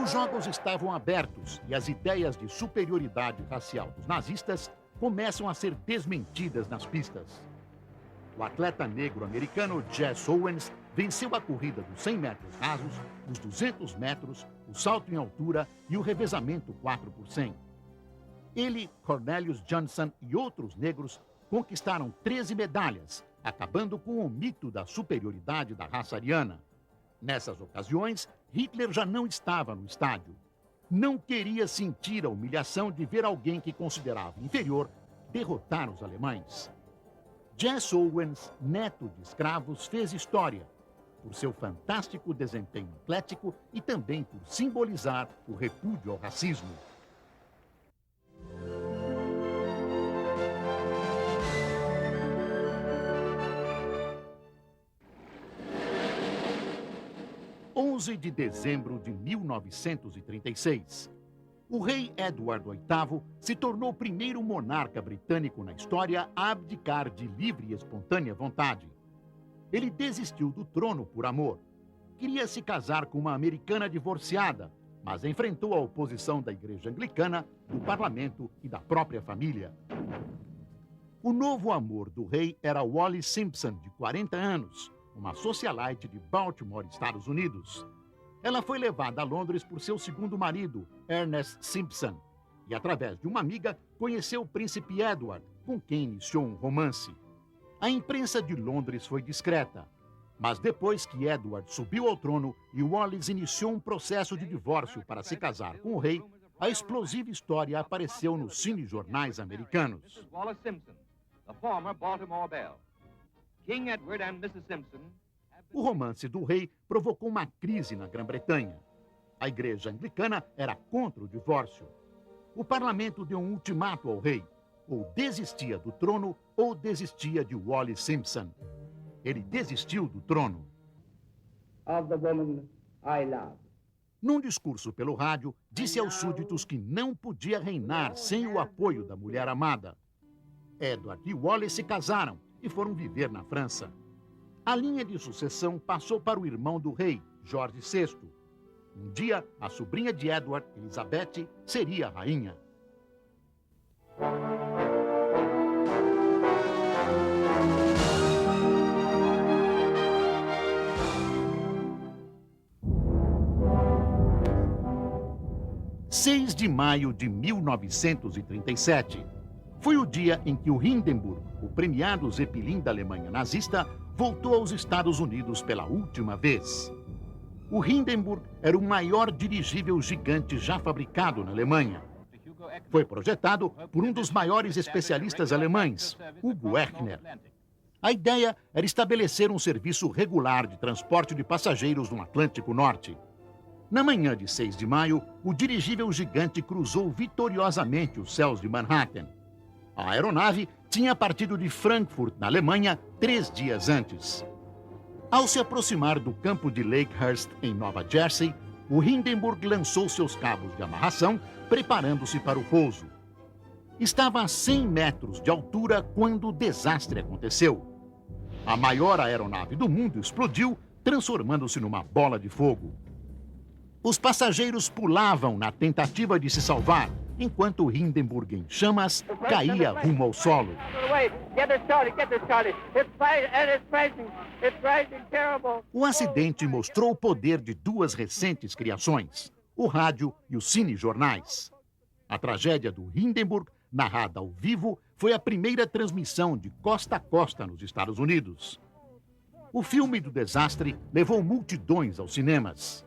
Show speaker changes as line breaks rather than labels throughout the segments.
Os jogos estavam abertos e as ideias de superioridade racial dos nazistas começam a ser desmentidas nas pistas. O atleta negro americano Jesse Owens venceu a corrida dos 100 metros rasos, os 200 metros, o salto em altura e o revezamento 4 por 100. Ele, Cornelius Johnson e outros negros conquistaram 13 medalhas, acabando com o mito da superioridade da raça ariana. Nessas ocasiões, Hitler já não estava no estádio. Não queria sentir a humilhação de ver alguém que considerava inferior derrotar os alemães. Jesse Owens, neto de escravos, fez história por seu fantástico desempenho atlético e também por simbolizar o repúdio ao racismo. De dezembro de 1936. O rei Edward VIII se tornou o primeiro monarca britânico na história a abdicar de livre e espontânea vontade. Ele desistiu do trono por amor. Queria se casar com uma americana divorciada, mas enfrentou a oposição da Igreja Anglicana, do parlamento e da própria família. O novo amor do rei era Wallis Simpson, de 40 anos, uma socialite de Baltimore, Estados Unidos. Ela foi levada a Londres por seu segundo marido, Ernest Simpson, e através de uma amiga conheceu o príncipe Edward, com quem iniciou um romance. A imprensa de Londres foi discreta, mas depois que Edward subiu ao trono e Wallis iniciou um processo de divórcio para se casar com o rei, a explosiva história apareceu nos cinejornais americanos.
Wallis Simpson, the former Baltimore Belle. King Edward and Mrs. Simpson.
O romance do rei provocou uma crise na Grã-Bretanha. A Igreja Anglicana era contra o divórcio. O parlamento deu um ultimato ao rei: ou desistia do trono ou desistia de Wallis Simpson. Ele desistiu do trono.
Of the woman I love.
Num discurso pelo rádio, disse aos súditos que não podia reinar sem o apoio da mulher amada. Edward e Wallis se casaram e foram viver na França. A linha de sucessão passou para o irmão do rei, Jorge VI. Um dia, a sobrinha de Edward, Elizabeth, seria a rainha. – 6 de maio de 1937. Foi o dia em que o Hindenburg, o premiado Zeppelin da Alemanha nazista, voltou aos Estados Unidos pela última vez. O Hindenburg era o maior dirigível gigante já fabricado na Alemanha. Foi projetado por um dos maiores especialistas alemães, Hugo Echner. A ideia era estabelecer um serviço regular de transporte de passageiros no Atlântico Norte. Na manhã de 6 de maio, o dirigível gigante cruzou vitoriosamente os céus de Manhattan. A aeronave tinha partido de Frankfurt, na Alemanha, 3 dias antes. Ao se aproximar do campo de Lakehurst, em Nova Jersey, o Hindenburg lançou seus cabos de amarração, preparando-se para o pouso. Estava a 100 metros de altura quando o desastre aconteceu. A maior aeronave do mundo explodiu, transformando-se numa bola de fogo. Os passageiros pulavam na tentativa de se salvar, enquanto o Hindenburg em chamas caía rumo ao solo. O acidente mostrou o poder de duas recentes criações, o rádio e os cinejornais. A tragédia do Hindenburg, narrada ao vivo, foi a primeira transmissão de costa a costa nos Estados Unidos. O filme do desastre levou multidões aos cinemas.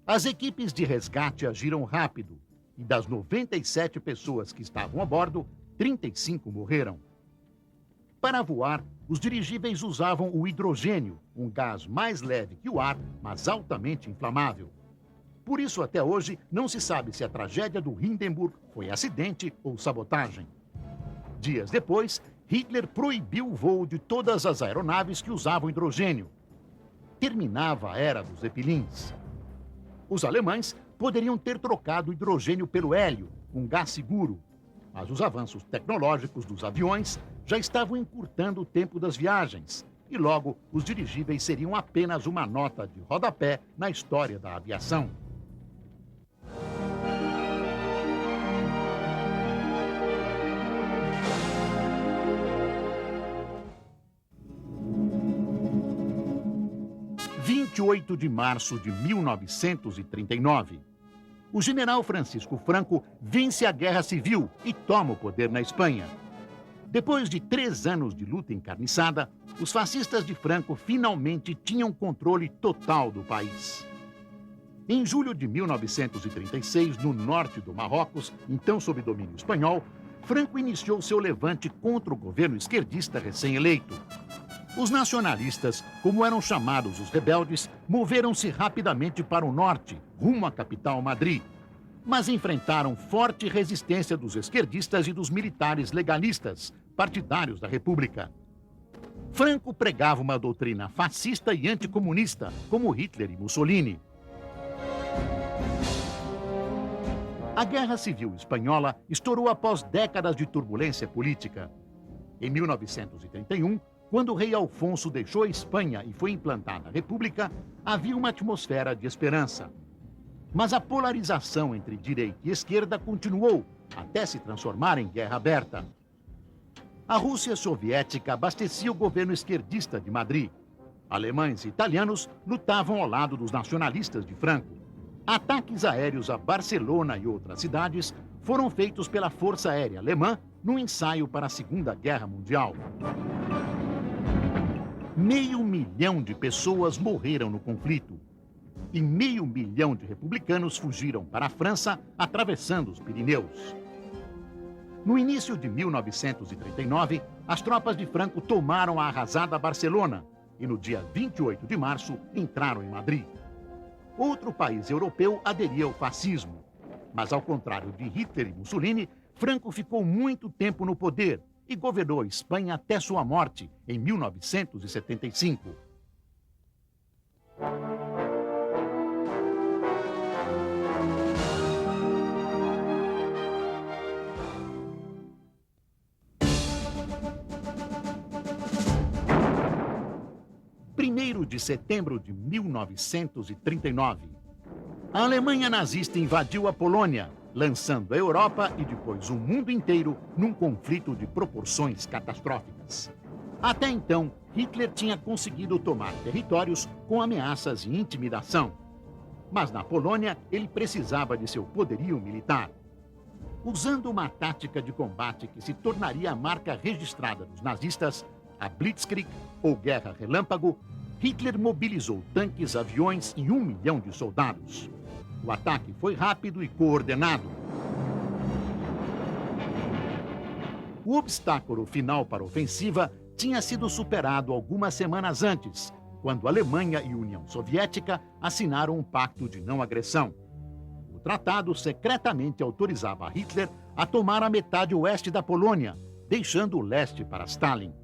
As equipes de resgate agiram rápido. E das 97 pessoas que estavam a bordo, 35 morreram. Para voar, os dirigíveis usavam o hidrogênio, um gás mais leve que o ar, mas altamente inflamável. Por isso, até hoje, não se sabe se a tragédia do Hindenburg foi acidente ou sabotagem. Dias depois, Hitler proibiu o voo de todas as aeronaves que usavam hidrogênio. Terminava a era dos Zeppelins. Os alemães poderiam ter trocado o hidrogênio pelo hélio, um gás seguro. Mas os avanços tecnológicos dos aviões já estavam encurtando o tempo das viagens. E logo, os dirigíveis seriam apenas uma nota de rodapé na história da aviação. 28 de março de 1939. O general Francisco Franco vence a Guerra Civil e toma o poder na Espanha. Depois de 3 anos de luta encarniçada, os fascistas de Franco finalmente tinham controle total do país. Em julho de 1936, no norte do Marrocos, então sob domínio espanhol, Franco iniciou seu levante contra o governo esquerdista recém-eleito. Os nacionalistas, como eram chamados os rebeldes, moveram-se rapidamente para o norte, rumo à capital Madrid, mas enfrentaram forte resistência dos esquerdistas e dos militares legalistas, partidários da República. Franco pregava uma doutrina fascista e anticomunista, como Hitler e Mussolini. A Guerra Civil Espanhola estourou após décadas de turbulência política. Em 1931, quando o rei Alfonso deixou a Espanha e foi implantada a República, havia uma atmosfera de esperança. Mas a polarização entre direita e esquerda continuou, até se transformar em guerra aberta. A Rússia soviética abastecia o governo esquerdista de Madrid. Alemães e italianos lutavam ao lado dos nacionalistas de Franco. Ataques aéreos a Barcelona e outras cidades foram feitos pela Força Aérea Alemã no ensaio para a Segunda Guerra Mundial. 500 mil de pessoas morreram no conflito. E 500 mil de republicanos fugiram para a França, atravessando os Pirineus. No início de 1939, as tropas de Franco tomaram a arrasada Barcelona e, no dia 28 de março, entraram em Madrid. Outro país europeu aderia ao fascismo. Mas, ao contrário de Hitler e Mussolini, Franco ficou muito tempo no poder e governou a Espanha até sua morte, em 1975. Primeiro de setembro de 1939. A Alemanha nazista invadiu a Polônia, lançando a Europa e depois o mundo inteiro num conflito de proporções catastróficas. Até então, Hitler tinha conseguido tomar territórios com ameaças e intimidação. Mas na Polônia, ele precisava de seu poderio militar. Usando uma tática de combate que se tornaria a marca registrada dos nazistas, a Blitzkrieg, ou Guerra Relâmpago, Hitler mobilizou tanques, aviões e 1 milhão de soldados. O ataque foi rápido e coordenado. O obstáculo final para a ofensiva tinha sido superado algumas semanas antes, quando a Alemanha e a União Soviética assinaram um pacto de não agressão. O tratado secretamente autorizava Hitler a tomar a metade oeste da Polônia, deixando o leste para Stalin.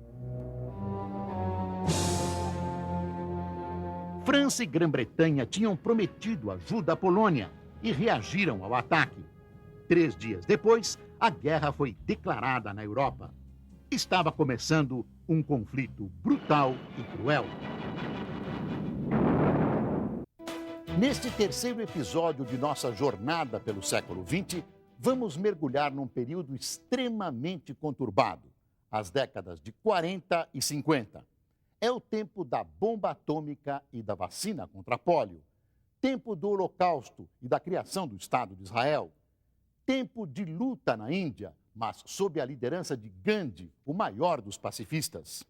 França e Grã-Bretanha tinham prometido ajuda à Polônia e reagiram ao ataque. 3 dias depois, a guerra foi declarada na Europa. Estava começando um conflito brutal e cruel. Neste terceiro episódio de nossa jornada pelo século XX, vamos mergulhar num período extremamente conturbado, as décadas de 40 e 50. É o tempo da bomba atômica e da vacina contra pólio. Tempo do Holocausto e da criação do Estado de Israel. Tempo de luta na Índia, mas sob a liderança de Gandhi, o maior dos pacifistas.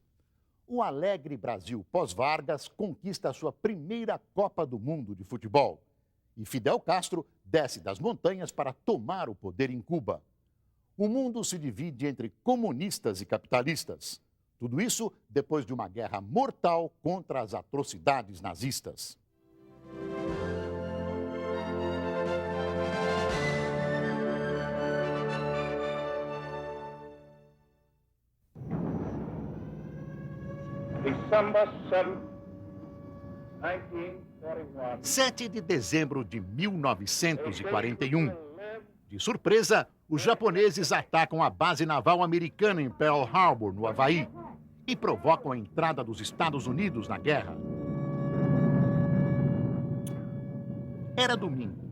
O alegre Brasil pós-Vargas conquista a sua primeira Copa do Mundo de futebol. E Fidel Castro desce das montanhas para tomar o poder em Cuba. O mundo se divide entre comunistas e capitalistas. Tudo isso depois de uma guerra mortal contra as atrocidades nazistas.
December 7, 1941.
7 de dezembro de 1941. De surpresa, os japoneses atacam a base naval americana em Pearl Harbor, no Havaí, e provocam a entrada dos Estados Unidos na guerra. Era domingo,